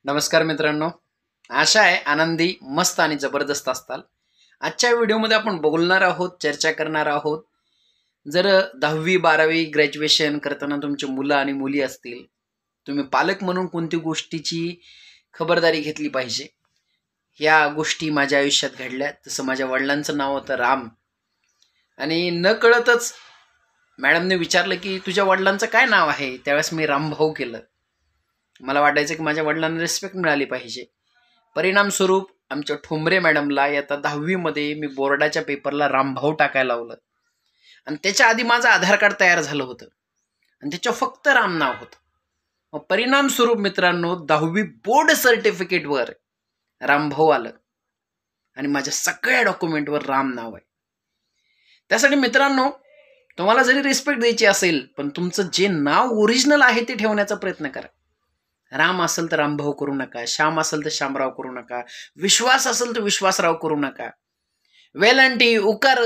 नमस्कार मित्रांनो, आशा आहे आनंदी, मस्त आणि जबरदस्त असताल। आजच्या व्हिडिओमध्ये आपण बोलणार आहोत, चर्चा करणार आहोत। जर 10वी 12वी ग्रॅज्युएशन करताना तुमचे मुलं आणि मुली असतील, तुम्ही पालक म्हणून कोणती गोष्टीची खबरदारी घेतली पाहिजे। या गोष्टी माझ्या आयुष्यात घडल्या। तसं माझ्या वडिलांचं नाव होतं राम आणि नकळतच मॅडमने विचारलं की तुझ्या वडिलांचं काय नाव आहे। त्यावेळेस मी रामभाऊ केलं। मला वाटायचं की माझ्या वडिलांना रिस्पेक्ट मिळाली पाहिजे। परिणाम स्वरूप आमच्या ठोंबरे मॅडमला इयत्ता 10वी मध्ये मी बोर्डाच्या पेपरला रामभाऊ टाकायला लावलं आणि त्याच्या आधी माझं आधार कार्ड तयार झालं होतं आणि त्याच्यावर फक्त राम नाव होतं। मग परिणाम स्वरूप मित्रांनो 10वी बोर्ड सर्टिफिकेटवर रामभाऊ आलं आणि माझ्या सगळ्या डॉक्युमेंटवर राम नाव आहे। त्यासाठी मित्रांनो, तुम्हाला जरी रिस्पेक्ट द्यायची असेल पण तुमचं जे नाव ओरिजिनल आहे ते ठेवण्याचा प्रयत्न करा। राम असेल तर रामभाऊ करू नका, श्याम असेल तर श्यामराव करू नका, विश्वास असेल तर विश्वासराव करू नका। वेलांटी उकार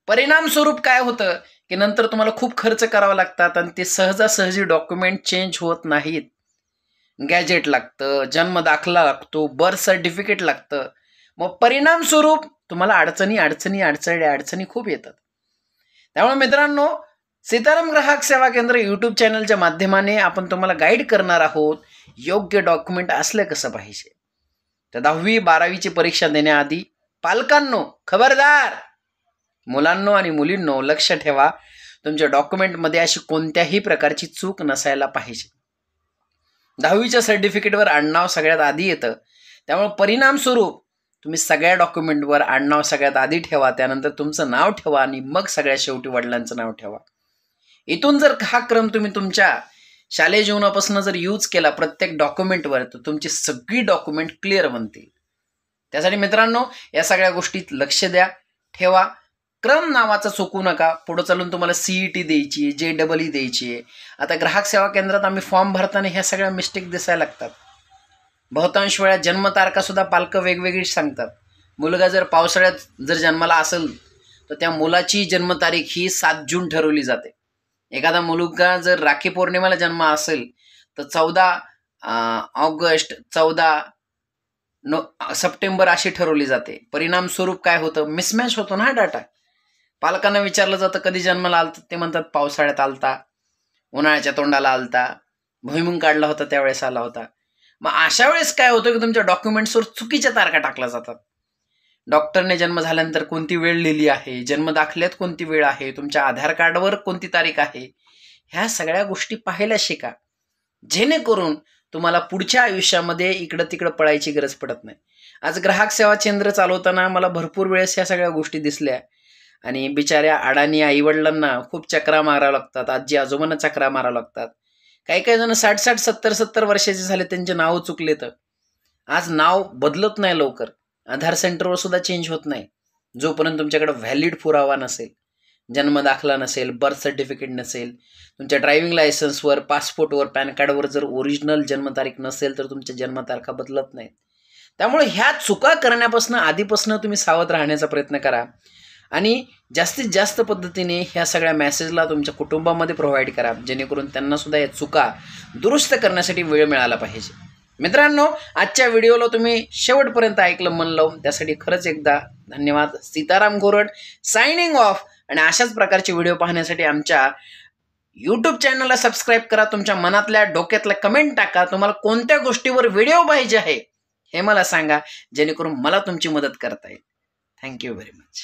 परिणाम स्वरूप काय होतं की नंतर तुम्हाला खूप खर्च करावा लागतात आणि ते सहजासहजी डॉक्युमेंट चेंज होत नाहीत। गॅजेट लागतं, जन्म दाखला लागतो, बर्थ सर्टिफिकेट लागतं। मग परिणाम स्वरूप तुम्हाला अडचणी खूप येतात। त्यामुळे मित्रांनो, सीताराम ग्राहक सेवा केंद्र यूट्यूब चॅनलच्या माध्यमाने आपण तुम्हाला गाईड करणार आहोत, योग्य डॉक्युमेंट असलं कसं पाहिजे। तर 10वी 12वीची परीक्षा देण्याआधी पालकांनो खबरदार, मुलांनो आणि मुलींनो लक्ष ठेवा, तुमच्या डॉक्युमेंटमध्ये अशी कोणत्याही प्रकारची चूक नसायला पाहिजे। 10वीच्या सर्टिफिकेटवर आडनाव सगळ्यात आधी येतं, त्यामुळे परिणाम स्वरूप तुम्ही सगळ्या डॉक्युमेंटवर आडनाव सगळ्यात आधी ठेवा, त्यानंतर तुमचं नाव ठेवा आणि मग सगळ्यात शेवटी वडिलांचं नाव ठेवा। इथून जर हा क्रम तुम्ही तुमच्या शालेय जीवनापासून जर यूज केला प्रत्येक डॉक्युमेंटवर, तर तुमची सगळी डॉक्युमेंट क्लिअर बनतील। त्यासाठी मित्रांनो, या सगळ्या गोष्टीत लक्ष द्या, ठेवा। क्रम नावाचा चुकू नका। पुढे चालून तुम्हाला CET द्यायची, JEE द्यायची आहे। आता ग्राहक सेवा केंद्रात आम्ही फॉर्म भरताना ह्या सगळ्या मिस्टेक दिसायला लागतात। बहुतांश वेळा जन्मतारखा सुद्धा पालक वेगवेगळी सांगतात। मुलगा जर पावसाळ्यात जर जन्माला असेल तर त्या मुलाची जन्मतारीख ही 7 जून ठरवली जाते। एखादा मुलगा जर राखी पौर्णिमेला जन्म असेल तर 14 ऑगस्ट, 14 सप्टेंबर अशी ठरवली जाते। परिणाम स्वरूप काय होतं, मिसमॅच होतो ना डाटा। पालकांना विचारलं जातं कधी जन्माला आलता, ते म्हणतात पावसाळ्यात आलता, उन्हाळ्याच्या तोंडाला आलता, भुईमुंग काढला होता त्यावेळेस आला होता। मग अशा वेळेस काय होतं की तुमच्या डॉक्युमेंट्सवर चुकीच्या तारखा टाकल्या जातात। डॉक्टरने जन्म झाल्यानंतर कोणती वेळ लिहिली आहे, जन्म दाखल्यात कोणती वेळ आहे, तुमच्या आधार कार्डवर कोणती तारीख आहे, ह्या सगळ्या गोष्टी पाहायला शिका, जेणेकरून तुम्हाला पुढच्या आयुष्यामध्ये इकडं तिकडं पळायची गरज पडत नाही। आज ग्राहक सेवा केंद्र चालवताना मला भरपूर वेळेस ह्या सगळ्या गोष्टी दिसल्या आणि बिचाऱ्या अडाणी आईवडिलांना खूप चक्रा मारावं लागतात, आजी आजोबांना चक्रा मारावं लागतात। काही काही जण 60-60, 70-70 वर्षाचे झाले, त्यांचे नाव चुकले। तर आज नाव बदलत नाही लवकर, आधार सेंटरवर सुद्धा चेंज होत नाही जोपर्यंत तुमच्याकडे व्हॅलिड पुरावा नसेल, जन्म दाखला नसेल, बर्थ सर्टिफिकेट नसेल, तुमच्या ड्रायव्हिंग लायसन्सवर, पासपोर्टवर, पॅन कार्डवर जर ओरिजिनल जन्मतारीख नसेल तर तुमच्या जन्मतारखा बदलत नाहीत। त्यामुळे ह्या चुका करण्यापासून आधीपासून तुम्ही सावध राहण्याचा प्रयत्न करा आणि जास्तीत जास्त पद्धतीने ह्या सगळ्या मेसेजला तुमच्या कुटुंबामध्ये प्रोव्हाइड करा, जेणेकरून त्यांना सुद्धा या चुका दुरुस्त करण्यासाठी वेळ मिळाला पाहिजे। मित्रांनो, आजच्या व्हिडिओला तुम्ही शेवटपर्यंत ऐकलं मन लावून, त्यासाठी खरंच एकदा धन्यवाद। Sitaram Gorad signing off. आणि अशाच प्रकारचे व्हिडिओ पाहण्यासाठी आमच्या यूट्यूब चॅनलला सबस्क्राईब करा। तुमच्या मनातल्या डोक्यातल्या कमेंट टाका, तुम्हाला कोणत्या गोष्टीवर व्हिडिओ पाहिजे आहे हे मला सांगा, जेणेकरून मला तुमची मदत करता येईल। Thank you very much.